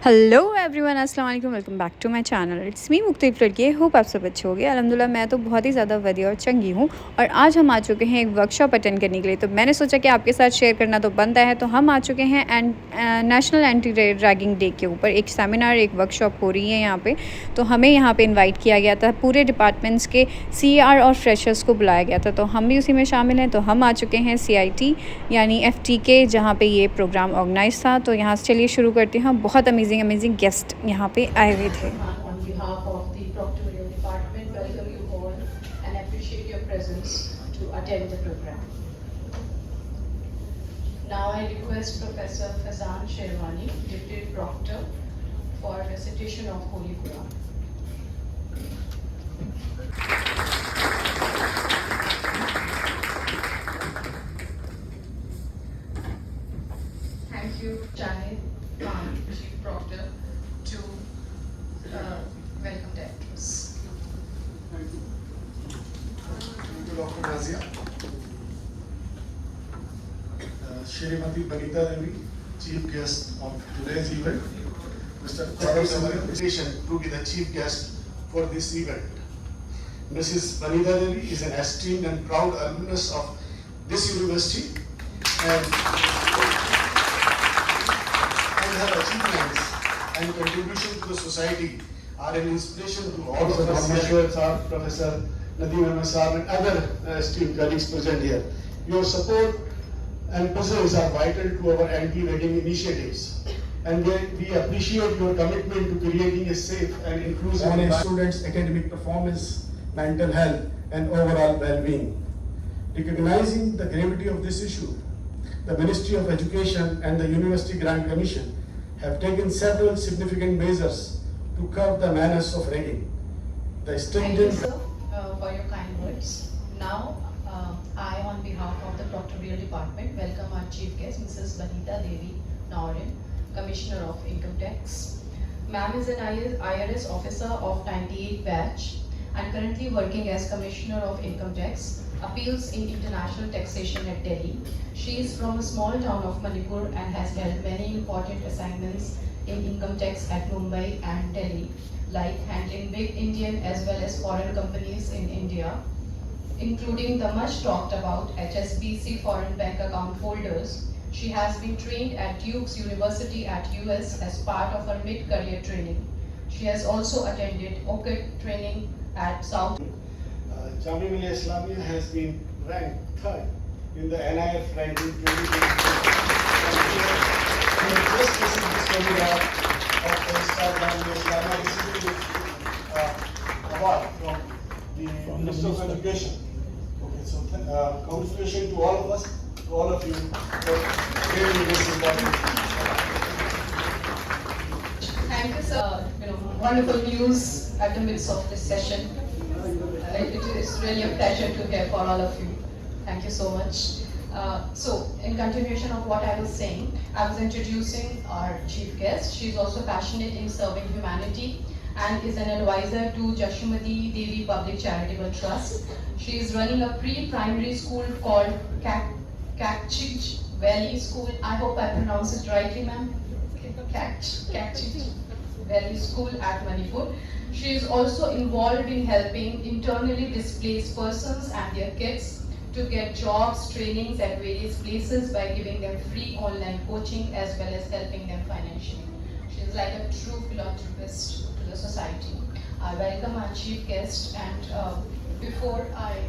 Hello everyone, अस्सलाम वालेकुम। Welcome back to my channel. It's me मुक्तिफ लड़की। होप आप सब अच्छे होंगे। अल्हम्दुलिल्लाह मैं तो बहुत ही ज़्यादा वधिया और चंगी हूँ। और आज हम आ चुके हैं एक वर्कशॉप अटेंड करने के लिए। तो मैंने सोचा कि आपके साथ शेयर करना तो बनता है। तो हम आ चुके हैं नेशनल एंटी रैगिंग डे के ऊपर एक सेमिनार, एक वर्कशॉप हो रही है यहाँ पे। तो हमें यहाँ पे इन्वाइट किया गया था। पूरे डिपार्टमेंट्स के CR और फ्रेशर्स को बुलाया गया था। तो हम भी उसी में शामिल हैं। तो हम आ चुके हैं CIT यानी FTK, जहाँ पे ये प्रोग्राम ऑर्गेनाइज था। तो यहाँ से चलिए शुरू करते हैं। बहुत अमेजिंग गेस्ट यहाँ पे आए हुए थे। On behalf of the Proctorial Department, welcome you all and appreciate your presence to attend the program. Now I request Professor Fazan Sherwani, Deputy Proctor, for recitation of Holy Quran. Thank you, Jahid Khan, Chief Proctor, to welcome the actress. Thank you, Dr. Nazia. Shrimati Banita Devi, Chief Guest of today's event. Mr. Gaurav Singh, invitation to be the Chief Guest for this event. Mrs. Banita Devi is an esteemed and proud alumnus of this university, and her achievements and contribution to the society are an inspiration to all of us. Professor Nadeem Ahmed Saab and other esteemed colleagues present here. Your support and presence are vital to our anti-ragging initiatives, and we appreciate your commitment to creating a safe and inclusive environment for students' academic performance, mental health, and overall well-being. Recognizing the gravity of this issue, the Ministry of Education and the University Grant Commission have taken several significant measures to curb the menace of ragging. The Thank you, stringent sir, for your kind words. Now, I, on behalf of the Proctorial Department, welcome our Chief Guest, Mrs. Banita Devi Naurin, Commissioner of Income Tax. Ma'am is an IRS officer of 98 batch and currently working as Commissioner of Income Tax, Appeals in International Taxation at Delhi. She is from a small town of Manipur and has held many important assignments in income tax at Mumbai and Delhi, like handling big Indian as well as foreign companies in India, including the much talked about HSBC foreign bank account holders. She has been trained at Duke's University at US as part of her mid-career training. She has also attended OCAT training at South. Jamia Millia Islamia has been ranked third in the NIF ranking 2022. And the first person this Canada of the Star Jamia Islamia receiving this award from the Minister of Education. Okay, so congratulations to all of us, to all of you for giving this important. Thank you, sir. Wonderful news at the midst of this session. It is really a pleasure to hear for all of you. Thank you so much. So, in continuation of what I was saying, I was introducing our chief guest. She is also passionate in serving humanity and is an advisor to Jashamati Devi Public Charitable Trust. She is running a pre-primary school called Kakchij Valley School. I hope I pronounced it rightly, ma'am. Kakchij Valley School at Manipur. She is also involved in helping internally displaced persons and their kids to get jobs, trainings at various places by giving them free online coaching as well as helping them financially. She is like a true philanthropist to the society. I welcome our chief guest, and before I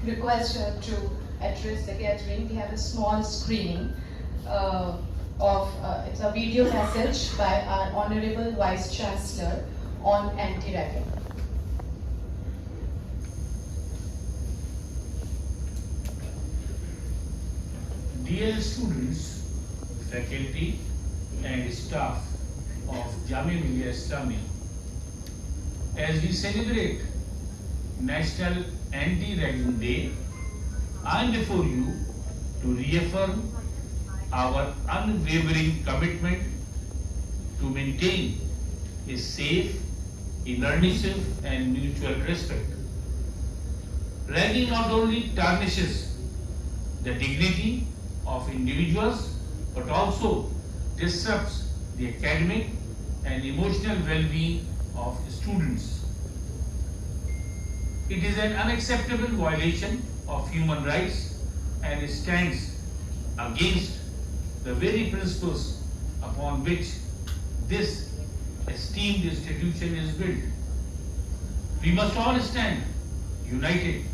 request her to address the gathering, we have a small screening it's a video message by our Honorable Vice Chancellor on anti-ragging. Dear students, faculty and staff of Jamia Millia Islamia, as we celebrate National Anti-Ragging Day, I am before you to reaffirm our unwavering commitment to maintain a safe, inclusive and mutual respect. Ragging not only tarnishes the dignity of individuals but also disrupts the academic and emotional well-being of students. It is an unacceptable violation of human rights and stands against the very principles upon which this esteemed institution is built. We must all stand united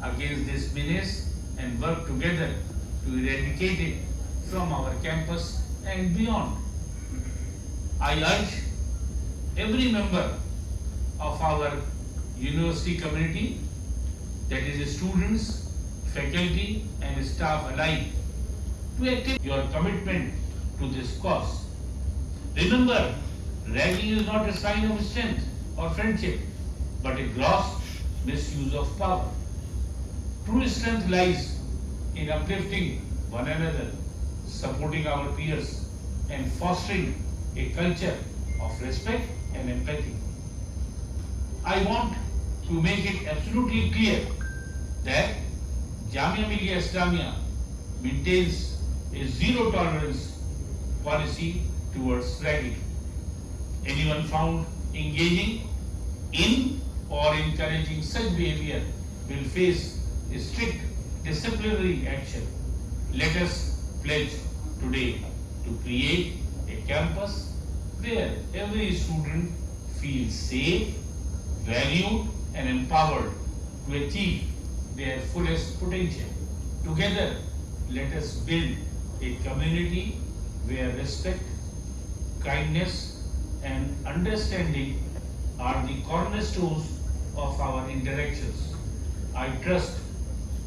against this menace and work together to eradicate it from our campus and beyond. I urge every member of our university community, that is students, faculty and staff alike, to activate your commitment to this cause. Remember, ragging is not a sign of strength or friendship, but a gross misuse of power. True strength lies in uplifting one another, supporting our peers, and fostering a culture of respect and empathy. I want to make it absolutely clear that Jamia Millia Islamia maintains a zero tolerance policy towards ragging. Anyone found engaging in or encouraging such behavior will face a strict disciplinary action. Let us pledge today to create a campus where every student feels safe, valued and empowered to achieve their fullest potential. Together, let us build a community where respect, kindness and understanding are the cornerstones of our interactions. I trust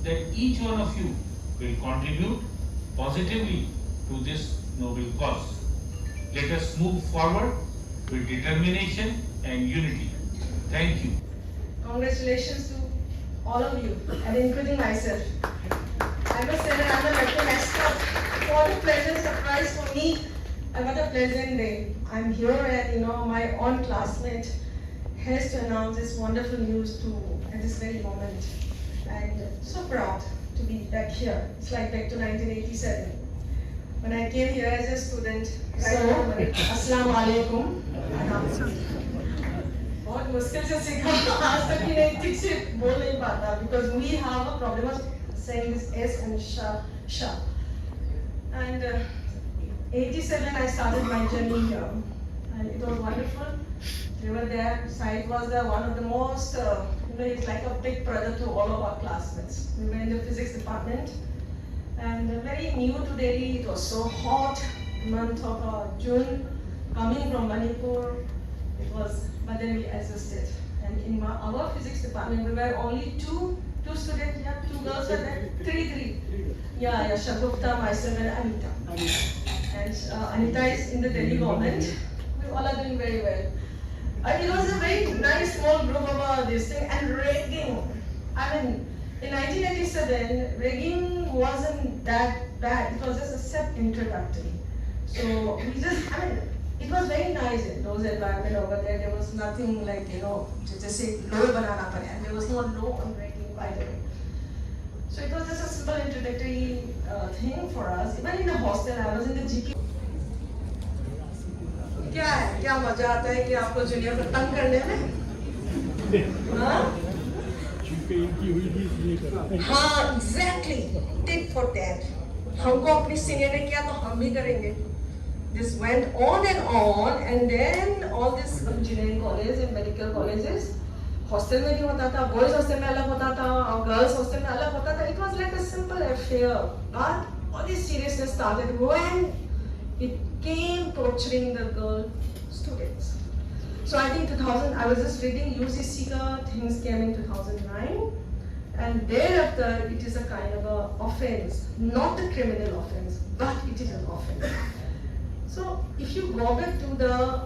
that each one of you will contribute positively to this noble cause. Let us move forward with determination and unity. Thank you. Congratulations to all of you, and including myself. I must say that I'm a lucky messed up. What a pleasant surprise for me. And what a pleasant day. I'm here and my own classmate has to announce this wonderful news at this very moment. And so proud to be back here. It's like back to 1987. When I came here as a student, Assalamu alaikum. बहुत मुश्किल से सीखा आज तक ही नहीं ठीक से बोल नहीं पाता because we have a problem of saying this S and sha. And 87 I started my journey here and it was wonderful. We were there. Said was one of the most it's like a big brother to all of our classmates. We were in the physics department and very new to Delhi. It was so hot, month of June, coming from Manipur. It was, but then we adjusted. And in our physics department, we were only two students. Yeah, two girls were there. Three. Yeah, Shagupta, myself, and Anita. And Anita is in the Delhi government. We all are doing very well. It was a very nice small group of this thing and ragging. I mean, in 1987, ragging wasn't that bad. It was just a step introductory. So we just, it was very nice in those environment over there. There was nothing like, just say low banana pare, and there was no law on ragging by the way. So it was just a simple introductory thing for us. Even in the hostel, I was in the GK. क्या मजा आता है कि आपको junior को तंग करने में? हाँ, exactly. Tit for tat. हमको अपनी सीनियर ने किया तो हम भी करेंगे. This went on, and then all this engineering college and medical colleges, hostel में भी होता था, boys hostel में अलग होता था, और girls hostel में अलग होता था. It was like a simple affair, but all this seriousness started when it came torturing the girl students. So I think 2000, I was just reading UGC things came in 2009, and thereafter it is a kind of a offense, not a criminal offense, but it is an offense. So if you go back to the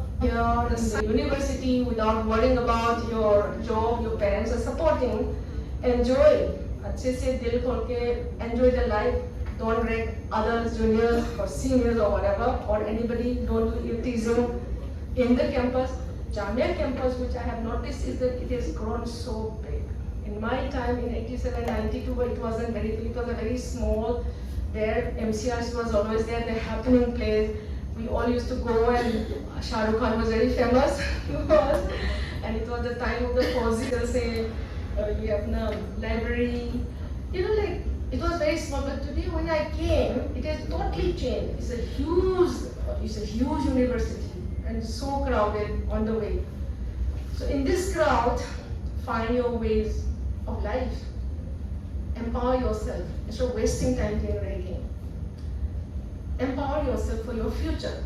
university without worrying about your job, your parents are supporting, enjoy, अच्छे से दिल खोल के enjoy the life. Don't rag others, juniors or seniors or whatever, or anybody. Don't do elitism in the campus. Jamia campus, which I have noticed, is that it has grown so big. In my time, in 87, 92, it wasn't very big. It was a very small. There, MCRC was always there, the happening place. we all used to go, and Shah Rukh Khan was very famous. And it was the time of the Fauzi, say, we have a library, like, it was very small, but today when I came, it has totally changed. It's a huge university, and so crowded on the way. So in this crowd, find your ways of life. Empower yourself instead of wasting time doing ranking. Empower yourself for your future.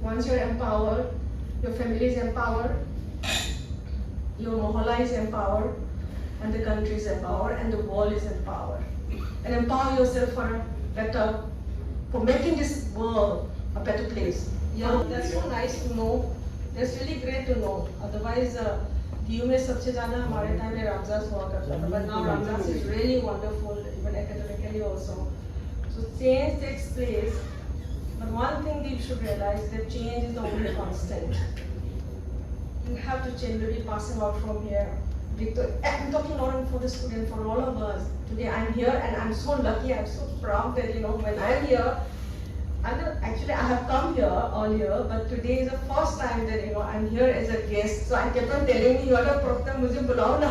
Once you're empowered, your family is empowered, your mohalla is empowered, and the country is empowered, and the world is empowered. And empower yourself for making this world a better place. Yeah, that's so nice to know. That's really great to know. Otherwise, DU में सबसे ज़्यादा हमारे time में Ramzas हुआ करता था. But now Ramzas is really wonderful, even academically also. So change takes place. But one thing that you should realize, that change is the only constant. You have to change, maybe passing out from here. I'm talking not only for the student, for all of us. Today I'm here and I'm so lucky, I'm so proud that, when I'm here, actually I have come here earlier, but today is the first time that, I'm here as a guest. So I kept on telling me, you are the proctor, मुझे बुलाओ ना.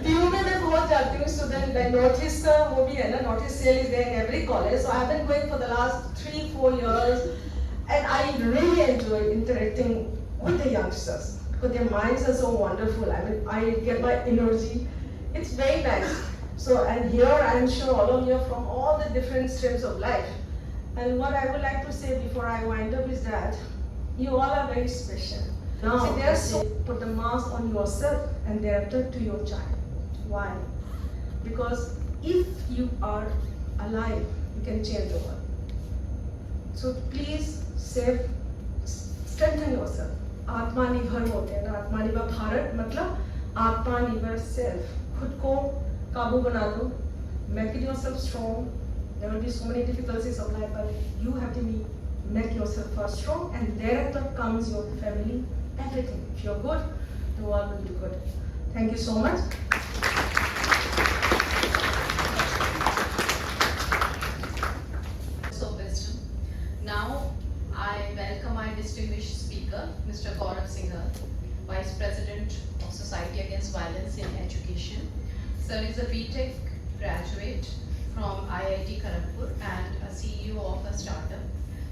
DU में मैं बहुत जाती हूँ, student, like notice वो भी है ना, notice sale is there in every college. So I've been going for the last 3-4 years, and I really enjoy interacting with the youngsters because their minds are so wonderful. I mean, I get my energy. It's very nice. So, and here I'm sure all of you are from all the different streams of life. And what I would like to say before I wind up is that you all are very special. Now, see, there's so put the mask on yourself and thereafter to your child. Why? Because if you are alive, you can change the world. So please strengthen yourself. आत्मनिर्भर होते हैं ना, आत्मनिर्भर भारत मतलब आत्मनिर्भर self. खुद को काबू बना दो. Make yourself strong. There will be so many difficulties of life, but you have to make yourself first strong, and thereafter comes your family, everything. If you're good, the world will be good. Thank you so much. Of wisdom. Now I welcome our distinguished speaker, Mr. Gaurav Singhal, Vice President of Society Against Violence in Education. Sir is a BTech graduate from IIT Kharagpur and a CEO of a startup.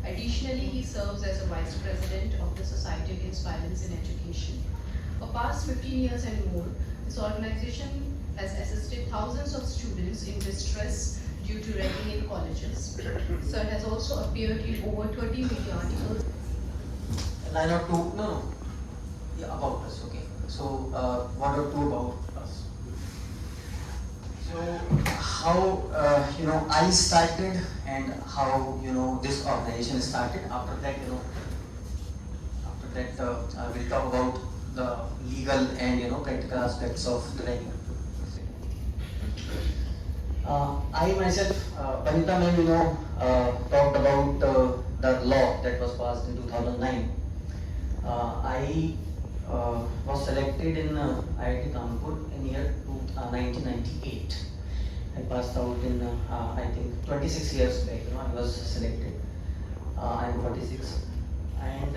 Additionally, he serves as a Vice President of the Society Against Violence in Education. For past 15 years and more, this organization has assisted thousands of students in distress due to ragging in colleges. Sir has also appeared in over 30 media articles. Line or two, no. Yeah, about us, okay. So, one or two about us. So, how, I started and how, this organization started. After that, we'll talk about the legal and, practical aspects of the ragging. I myself, Vanita ma'am, talked about the law that was passed in 2009. I was selected in IIT Kanpur in year 1998. I passed out in, I think, 26 years back. I was selected. I am 46, and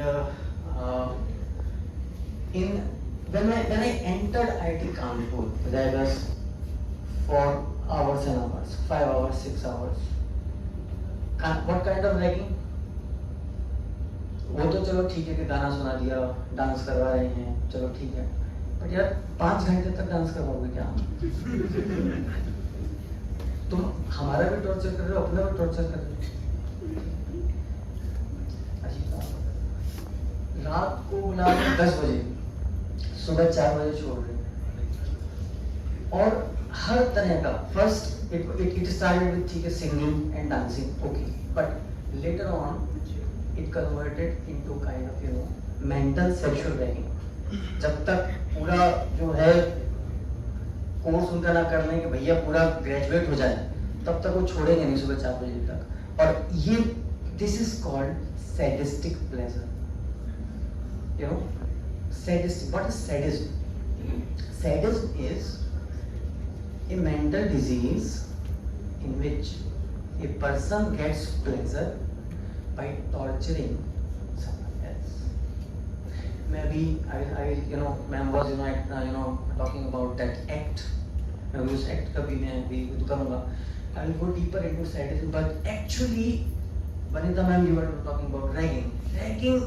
when I entered IIT Kanpur, there was 4 hours and hours, 5 hours, 6 hours. What kind of ragging? वो तो चलो ठीक है कि गाना सुना दिया, dance करवा रहे हैं, चलो ठीक है. बट यार 5 घंटे तक डांस करवाओगे क्या? तुम हमारा भी टॉर्चर कर रहे हो, अपना भी टॉर्चर कर रहे हो. रात को बुला के 10 बजे, सुबह 4 बजे छोड़ रहे हो. और हर तरह का first it started with ठीक है singing and dancing, okay, but later on it converted into kind of mental sexual ragging. जब तक पूरा जो है कोर्स उनका ना कर लें कि भैया पूरा ग्रेजुएट हो जाए, तब तक वो छोड़ेंगे नहीं सुबह 4 बजे तक. और ये this is called sadistic pleasure. Sadistic. What is sadism? Sadism is a mental disease in which A person gets pleasure by torturing someone else. Maybe ma'am was talking about that act. मैं उस act का भी मैं भी करूँगा. I will go deeper into sadism, but actually, Vanita ma'am, you were talking about ragging. Ragging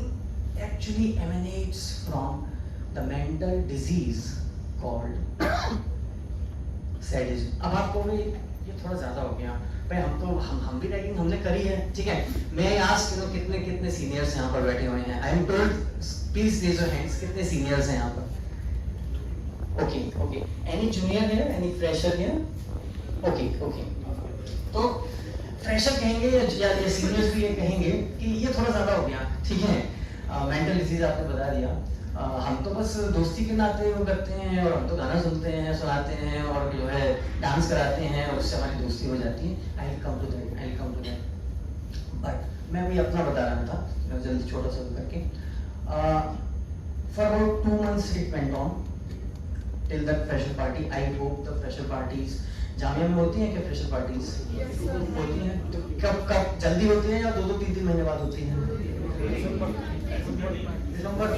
actually emanates from the mental disease called sadism. अब आपको भी ये थोड़ा ज़्यादा हो गया. भाई हम भी रैगिंग हमने करी है, ठीक है. मैं आज कितने सीनियर्स यहाँ पर बैठे हुए हैं. I am told please raise your hands. कितने सीनियर्स हैं यहाँ पर? ओके. एनी जूनियर है, एनी फ्रेशर है? ओके. तो फ्रेशर कहेंगे या सीनियर्स भी ये कहेंगे कि ये थोड़ा ज़्यादा हो गया, ठीक है. मेंटल डिजीज आपने बता दिया. हम तो बस दोस्ती के नाते वो करते हैं और हम तो गाना सुनते हैं, सुनाते हैं और जो है डांस कराते हैं और उससे हमारी दोस्ती हो जाती है. I will come to that. But मैं अभी अपना बता रहा था, मैं जल्दी छोटा सा करके. For about 2 months it went on till the fresher party. I hope the fresher parties Jamia में होती हैं क्या? फ्रेशर पार्टीज होती हैं तो कब जल्दी होती हैं या 2-3 महीने बाद होती हैं? दिसंबर.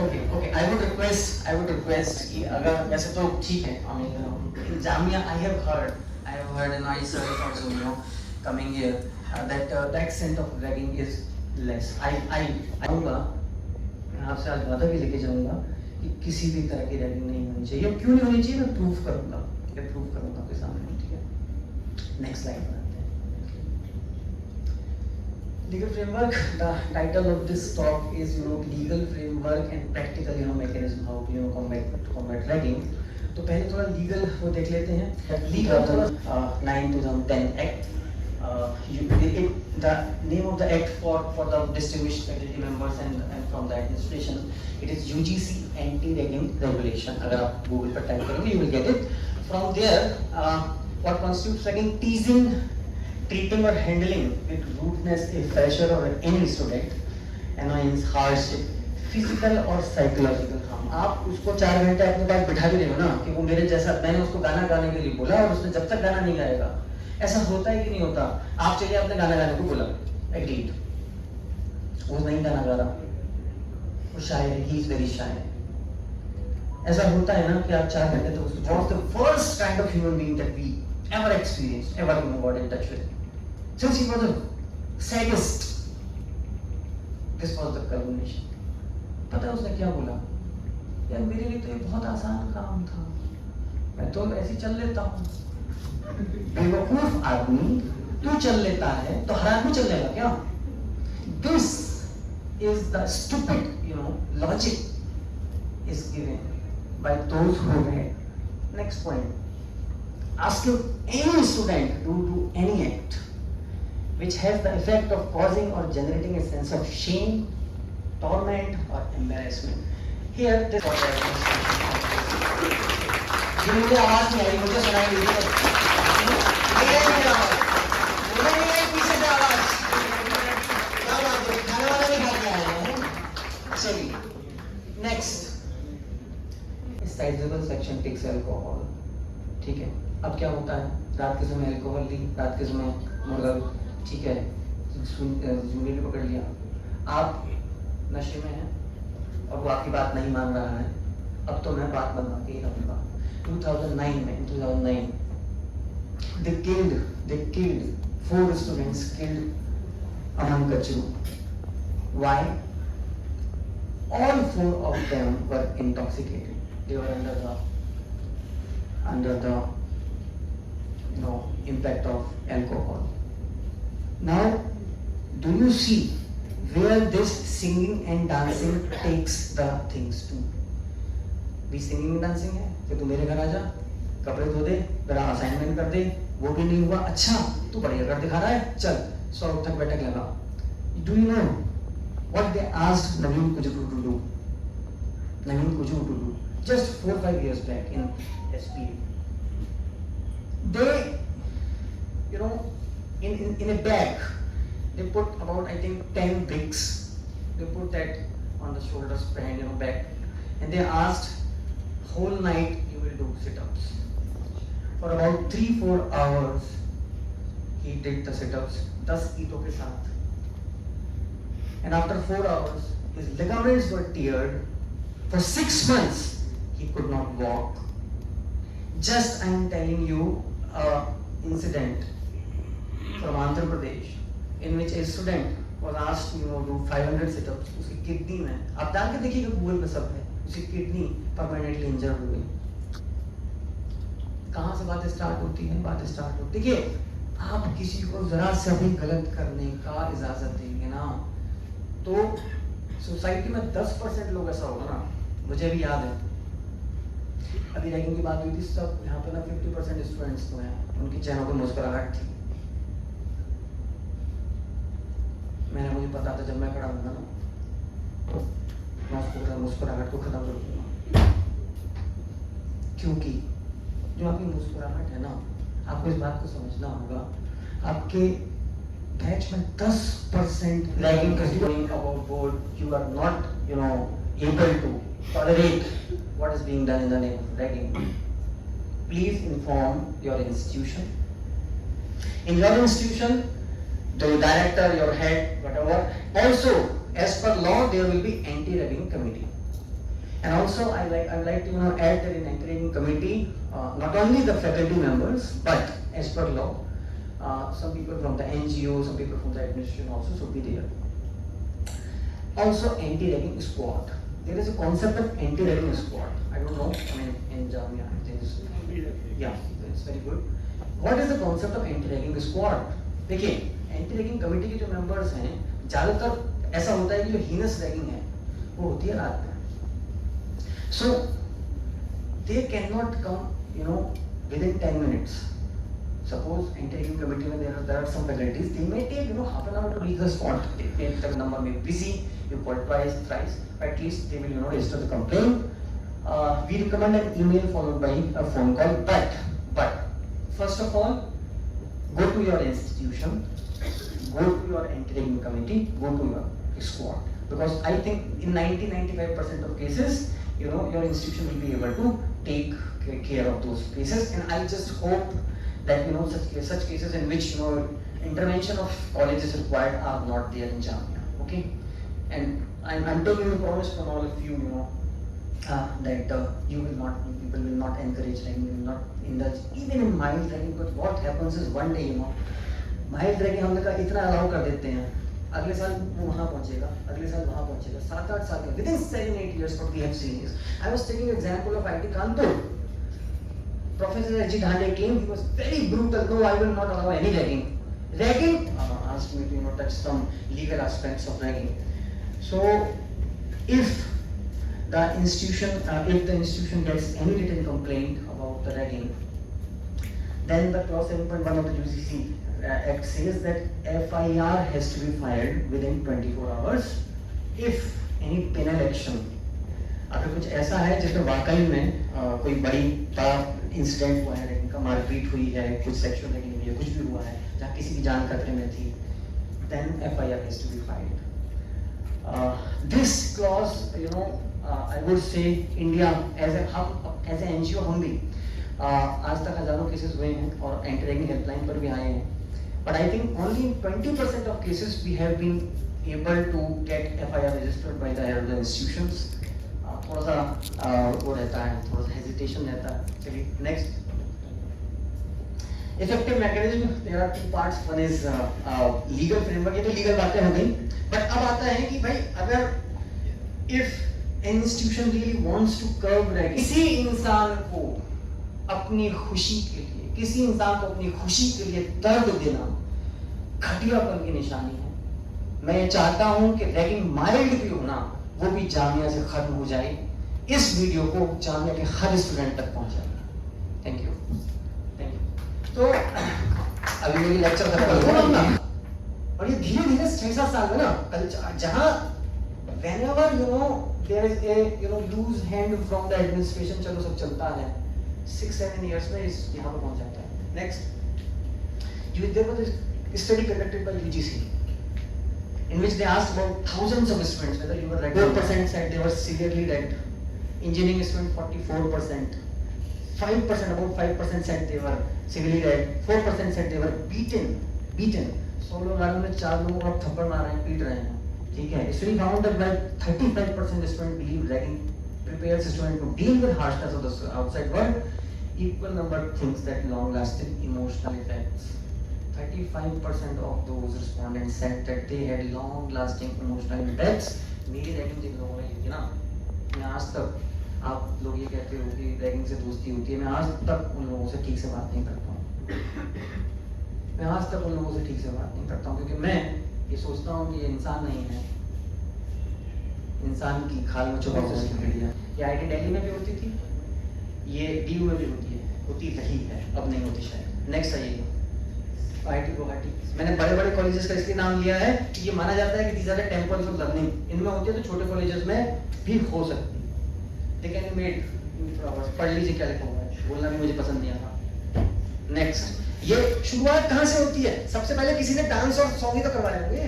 ओके. आई वुड रिक्वेस्ट कि अगर वैसे तो ठीक है. I mean Jamia I have heard and I searched also coming here that the extent of ragging is less. I आऊँगा, मैं आपसे आज वादा भी लेके जाऊँगा कि किसी भी तरह की रैगिंग नहीं होनी चाहिए. क्यों नहीं होनी चाहिए मैं प्रूव करूँगा आपके सामने, ठीक है. नेक्स्ट स्लाइड बनाते हैं. Legal framework. The title of this talk is legal framework and practical mechanism how to combat ragging. तो पहले थोड़ा लीगल वो देख लेते हैं. Legal 9/2010 Act. The name of the act for the distinguished faculty members and from the administration, it is UGC Anti-Ragging Regulation. अगर आप Google पर टाइप करेंगे you will get it. From there, what constitutes ragging? Teasing, treating or handling with rudeness a fresher or any student, annoyance, hardship, physical or psychological harm. आप उसको 4 घंटे अपने पास बिठा भी रहे हो ना कि वो मेरे जैसा, मैंने उसको गाना गाने के लिए बोला और उसने जब तक गाना नहीं गाएगा, ऐसा होता है कि नहीं होता? आप चलिए आपने गाना गाने को बोला, एग्रीड, वो नहीं गाना गा रहा, वो शाय है, ही इज वेरी शाय. ऐसा होता है ना कि आप 4 घंटे तक उसको, what's the worst kind of human being that we ever experienced, ever got in touch with, since he was a sadist, this was the culmination. पता है उसने क्या बोला? यार मेरे लिए तो ये बहुत आसान काम था, मैं तो ऐसे चल लेता हूँ. बेवकूफ आदमी, तू चल लेता है तो हर आदमी चल लेगा क्या? This is the stupid, logic is given by those who read. Next point. Ask any student to do any act which has the effect of causing or generating a sense of shame, torment or embarrassment. Here this is what मुझे आवाज नहीं आई, मुझे सुनाई नहीं दी. पीछे से आवाज क्या बात है? खाने वाला नहीं खा के आए हैं. चलिए next. Sizable section takes alcohol. ठीक है. अब क्या होता है? रात के समय अल्कोहल ली, रात के समय मतलब ठीक है, जूनियर पकड़ लिया, आप नशे में हैं और वो आपकी बात नहीं मान रहा है. अब तो मैं बात बनवा के ही रहूंगा. 2009 में 2009 they killed 4 students killed Aman Kachru. Why? All 4 of them were intoxicated. They were under the impact of alcohol. Now, do you see where this singing and dancing takes the things to? भी singing and dancing है कि तू मेरे घर आ जा, कपड़े धो दे, मेरा असाइनमेंट कर दे, वो भी नहीं हुआ, अच्छा तू बढ़िया कर दिखा रहा है, चल 100 तक बैठक लगा. Do you know what they asked Naveen Kujru to do? Just 4-5 years back in SP. They, in a bag, they put about I think 10 bricks. They put that on the shoulders behind back, and they asked, whole night you will do sit-ups for about 3-4 hours. he did the sit-ups 10 ईंटों के साथ. And after 4 hours, his ligaments were teared. For 6 months, he could not walk. Just I am telling you an incident from Andhra Pradesh in which a student was asked to do 500 sit-ups. उसकी kidney में, आप डाल के देखिएगा Google पे सब है, उसकी किडनी परमानेंटली इंजर्ड हो गई. कहाँ से बातें स्टार्ट होती हैं? बातें स्टार्ट होती, देखिए आप किसी को जरा से भी गलत करने का इजाजत देंगे ना, तो सोसाइटी में 10% लोग ऐसा होगा ना. मुझे भी याद है, अभी रैगिंग की बात हुई थी, सब यहाँ पे ना 50% स्टूडेंट्स तो हैं, उनकी चेहरों पे मुस्कुराहट थी. मुझे पता था जब मैं खड़ा होगा ना, मैं उसको मुस्कुराहट को खत्म कर दूंगा. क्योंकि जो आपकी मुस्कुराहट है ना, आपको इस बात को समझना होगा, आपके बैच में 10% ragging going overboard, you are not, able to tolerate what is being done in the name of ragging. Please inform your institution. In your institution, the director, your head, whatever. Also, as per law, there will be anti-ragging committee. And also, I would like to add that in anti-ragging committee, not only the faculty members, but as per law, some people from the NGO, some people from the administration also should be there. Also, anti-ragging squad. There is a concept of anti-ragging squad. I don't know. I mean, in Jamia, yeah, it's very good. What is the concept of anti-ragging squad? देखिए, anti ragging committee के जो members हैं, ज्यादातर ऐसा होता है कि जो हीनस रैगिंग है वो होती है रात में. So they can not come within 10 minutes. Suppose anti ragging committee में there are some faculties, they may take half an hour to reach the spot. The number may be busy, you call twice, thrice, at least they will register the complaint. We recommend an email followed by a phone call. But first of all, go to your institution, go to your anti-ragging committee, go to your squad. Because I think in 90-95% of cases, your institution will be able to take care of those cases. And I just hope that such cases in which intervention of college is required are not there in Jamia. Okay, and I'm taking a promise from all of you, that people will not encourage ragging, will not indulge even in mild ragging. But what happens is one day, mild ragging हम लोग इतना allow कर देते हैं, अगले साल वो वहाँ पहुँचेगा, अगले साल वहाँ पहुँचेगा, 7-8 साल में, within 7-8 years what we have seen is, I was taking example of IIT Kanpur. Professor Ajit Dhande came, he was very brutal. No, I will not allow any ragging. Ragging asked me to touch some legal aspects of ragging. So if the institution gets any written complaint about the ragging, then the clause 7.1 of the UGC Act says that FIR has to be filed within 24 hours. If any penal action, अगर कुछ ऐसा है जिसमें वाकई में कोई बड़ा incident हुआ है, रैगिंग का, मारपीट हुई है, कुछ सेक्सुअल रैगिंग हुई है, कुछ भी हुआ है जहाँ किसी की जान खतरे में थी, then FIR has to be filed. This clause, I would say India as an NGO हम भी आज तक हजारों केसेस हुए हैं और एंटी-रैगिंग हेल्पलाइन पर भी आए हैं. But I think only in 20% of cases we have been able to get FIR registered by the head of the institutions. थोड़ा सा वो रहता है, थोड़ा सा हेजिटेशन रहता है. चलिए next. Effective mechanism, there are 2 parts. One is legal framework. ये तो लीगल बातें हो गई, बट अब आता है कि भाई अगर if an institution really wants to curb ragging, किसी इंसान को अपनी खुशी के लिए, किसी इंसान को अपनी खुशी के लिए दर्द देना घटियापन की निशानी है. मैं ये चाहता हूं कि रैगिंग माइल्ड भी होना वो भी जामिया से खत्म हो जाए. इस वीडियो को जामिया के हर स्टूडेंट तक पहुंचाए. Thank you. तो अभी मेरी लेक्चर खत्म हो गया और ये धीरे धीरे 6-7 साल में ना, जहां whenever there is a loose hand from the administration, चलो सब चलता है, 6-7 years में इस यहाँ पर पहुंच जाता है. Next. There was a study conducted by UGC in which they asked about thousands of students whether you were ragged. 4% said they were severely ragged. Engineering students 44%. 5%, about 5% said they were severely ragged. 4% said they were beaten. beaten. 100 लोग आ रहे हैं, 4 लोगों को आप थप्पड़ मार रहे हैं, पीट रहे हैं, ठीक है. It's really found that like 35% students believe ragging prepares students to deal with harshness of the outside world. Equal number thinks that long-lasting emotional effects. 35% of those respondents said that they had long-lasting emotional effects. मेरी ragging जिन लोगों ने की ना, मैं आज तक, आप लोग ये कहते हो कि रैगिंग से दोस्ती होती है, मैं आज तक उन लोगों से ठीक से बात नहीं करता हूँ. मैं आज तक उन लोगों से ठीक से बात नहीं करता हूँ, क्योंकि मैं ये सोचता हूँ कि ये इंसान नहीं है, इंसान की खाल में छुपा हुआ कीड़ी है. ये आईटी दिल्ली में भी होती थी, ये डीयू में भी होती रही है, अब नहीं होती शायद. नेक्स्ट आइए, आईटी गुवाहाटी. मैंने बड़े बड़े कॉलेजेस का इसलिए नाम लिया है कि ये माना जाता है कि these are the temples of learning. इनमें होती है तो छोटे कॉलेजेस में भी हो सकती है. They can be made. पढ़ लीजिए क्या लिखा हुआ है, बोलना भी मुझे पसंद नहीं आता. नेक्स्ट, ये शुरुआत कहाँ से होती है? सबसे पहले किसी ने डांस और सॉन्ग ही तो करवाए होंगे,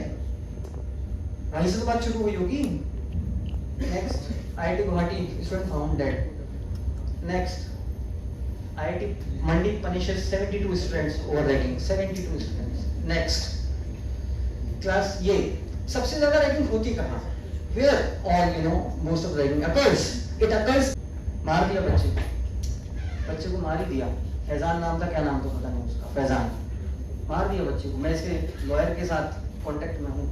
वहीं से तो बात शुरू हुई होगी. Next, IIT Guwahati student found dead. Next, IIT Mandi punishes 72 students over ragging. 72 students. Next, class ये सबसे ज़्यादा ragging होती कहाँ? Where all most of ragging occurs. It occurs. मार दिया बच्चे को मार ही दिया. फैजान नाम था, क्या नाम तो पता नहीं उसका, फैजान. मार दिया बच्चे को. मैं इसके लॉयर के साथ कांटेक्ट में हूँ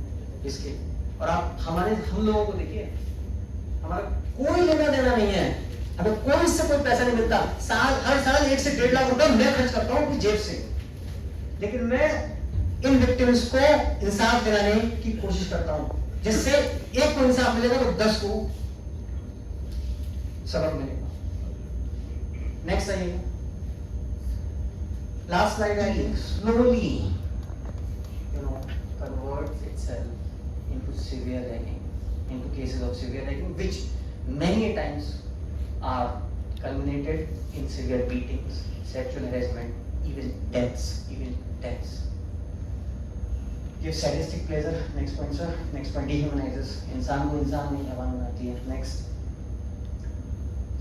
इसके, और आप हम लोगों को देखिए, हमारा कोई लेना देना नहीं है, हमें कोई इससे कोई पैसा नहीं मिलता. हर साल 1 से 1.5 लाख रुपए मैं खर्च करता हूँ अपनी जेब से, लेकिन मैं इन विक्टिम्स को इंसाफ दिलाने की कोशिश करता हूँ, जिससे एक को इंसाफ मिलेगा तो 10 को सबक मिलेगा. नेक्स्ट आइए, last slide. I think slowly converts itself into severe ragging, into cases of severe ragging, which many times are culminated in severe beatings, sexual harassment, even deaths. Give sadistic pleasure. Next point, sir. Next point, dehumanizes. इंसान को इंसान नहीं हैवान बनाती है. Next,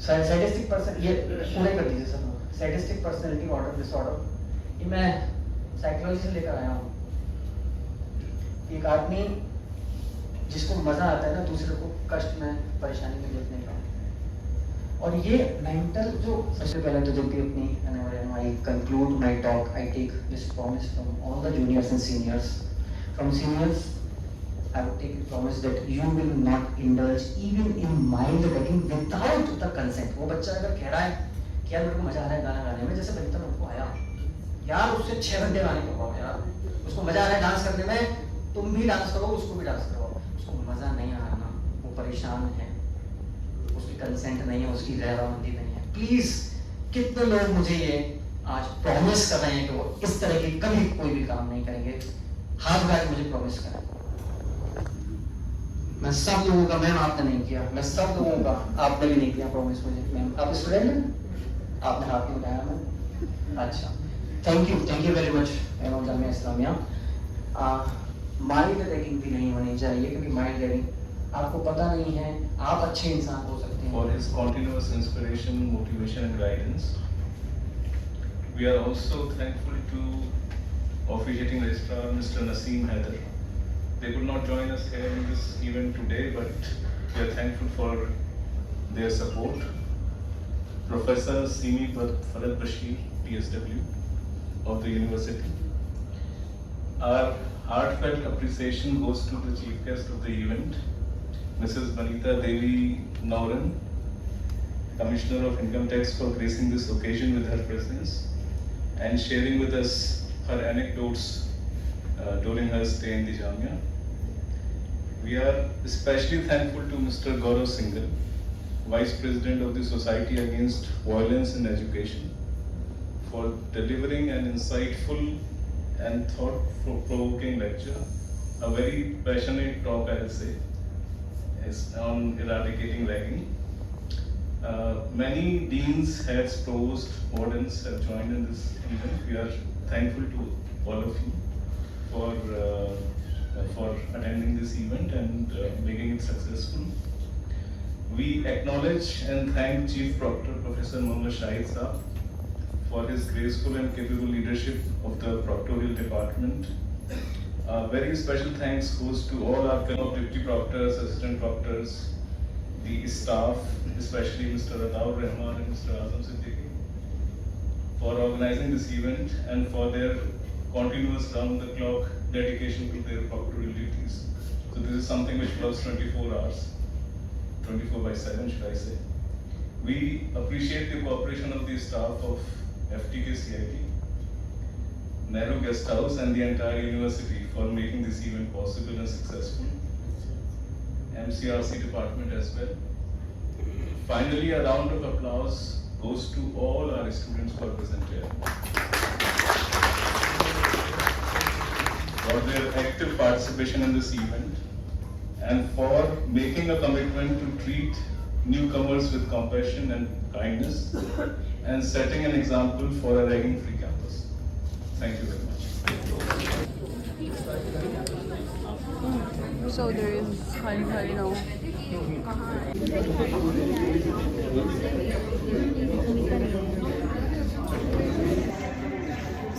sadistic person. ये पूरा कर दीजिए सर. Sadistic personality disorder. ये मैं साइकोलॉजी से लेकर आया हूँ. एक आदमी जिसको मजा आता है ना दूसरे को कष्ट में, परेशानी में देखने का, और ये मेंटल जो. सबसे पहले तो जब भी अपनी I conclude my talk, I take this promise from all the juniors and seniors. From seniors, I would take the promise that you will not indulge even in mild ragging without the consent. वो बच्चा अगर कह रहा है कि यार मेरे को मजा आ रहा है गाना गाने में, जैसे बचपन में उनको आया, यार उससे 6 घंटे गाने करवाओ, यार उसको मजा आ रहा है डांस करने में, तुम भी डांस करो, उसको भी डांस करवाओ. उसको मजा नहीं आ रहा ना, वो परेशान है, उसकी कंसेंट नहीं है, उसकी रजामंदी नहीं है. प्लीज, कितने लोग मुझे ये आज प्रॉमिस कर रहे हैं कि वो इस तरह की कभी कोई भी काम नहीं करेंगे? हाथ उठा के मुझे प्रॉमिस करें. मैं सब लोगों का, मैम आपने नहीं किया, मैं सब लोगों का, आपने भी नहीं किया प्रॉमिस मुझे. मैम आप स्टूडेंट हैं, आपने हाथ नहीं उठाया. मैम अच्छा, thank you very much ma'am. Jamia Islamia. Mild ragging भी नहीं होनी चाहिए, क्योंकि माइल्ड रैगिंग आपको पता नहीं है, आप अच्छे इंसान हो सकते हैं. For his continuous inspiration, motivation and guidance. We are also thankful to officiating registrar Mr. Naseem Haider. They could not join us here in this event today, but we are thankful for their support. Professor Simi Farad Bashir, PSW of the university. Our heartfelt appreciation goes to the chief guest of the event, Mrs. Vanita Devi Nauran, Commissioner of Income Tax, for gracing this occasion with her presence and sharing with us her anecdotes during her stay in the Jamia. We are especially thankful to Mr. Gaurav Singhal, Vice President of the Society Against Violence in Education, for delivering an insightful and thought-provoking lecture. A very passionate talk, I will say, is on eradicating ragging. Many deans, heads, provosts, wardens have joined in this event. We are thankful to all of you for attending this event and making it successful. We acknowledge and thank Chief Proctor Professor Mohammad Shahid Saab for his graceful and capable leadership of the proctoral department. Very special thanks goes to all our deputy proctors, assistant proctors, the staff, especially Mr. Ataur Rahman and Mr. Azam Siddiqui, for organizing this event and for their continuous round-the-clock dedication to their proctoral duties. So this is something which runs 24 hours, 24/7 should I say. We appreciate the cooperation of the staff of FTK CIT, Nehru Guest House and the entire university for making this event possible and successful. MCRC department as well. Finally, a round of applause goes to all our students who are present here for their active participation in this event and for making a commitment to treat newcomers with compassion and kindness and setting an example for a ragging-free campus. Thank you very much. So there is Hari now.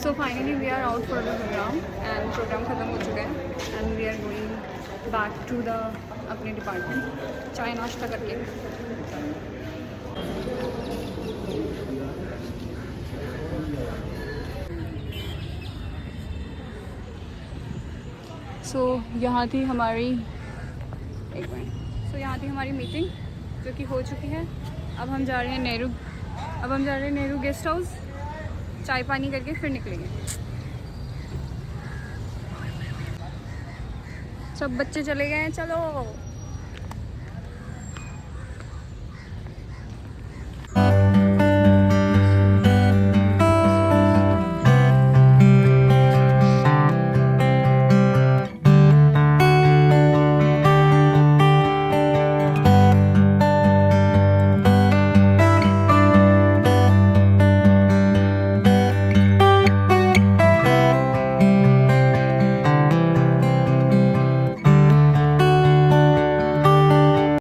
So finally we are out for the program and program खत्म हो चुका है and we are going back to the अपने department चाय नाश्ता करके. सो यहाँ थी हमारी यहाँ थी हमारी मीटिंग जो कि हो चुकी है. अब हम जा रहे हैं नेहरू गेस्ट हाउस, चाय पानी करके फिर निकलेंगे. सब बच्चे चले गए हैं, चलो.